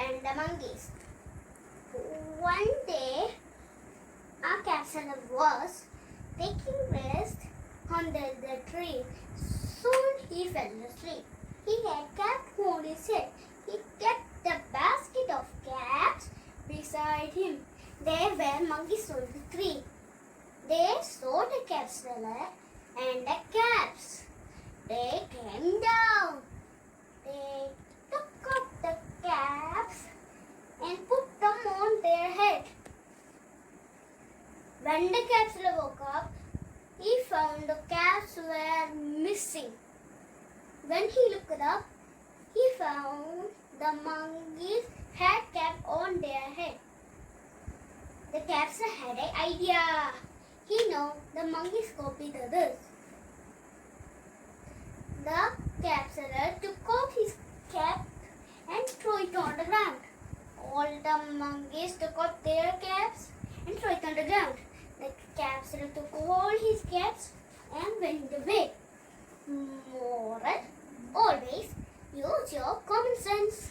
and the monkeys. One day, our capseller was taking rest under the tree. Soon he fell asleep. He had cap on his head. He kept the basket of caps beside him. There were monkeys on the tree. They saw the capseller and the caps. They came down. They took up the caps and put them on their head. When the capseller woke up, he found the caps were missing. When he looked up, he found the monkeys had cap on their head. The capseller had an idea. He knew the monkeys copied others. The capseller took off his cap and threw it on the ground. All the monkeys took off their caps and threw it on the ground. The capseller took all his caps and went away. Moral: always use your common sense.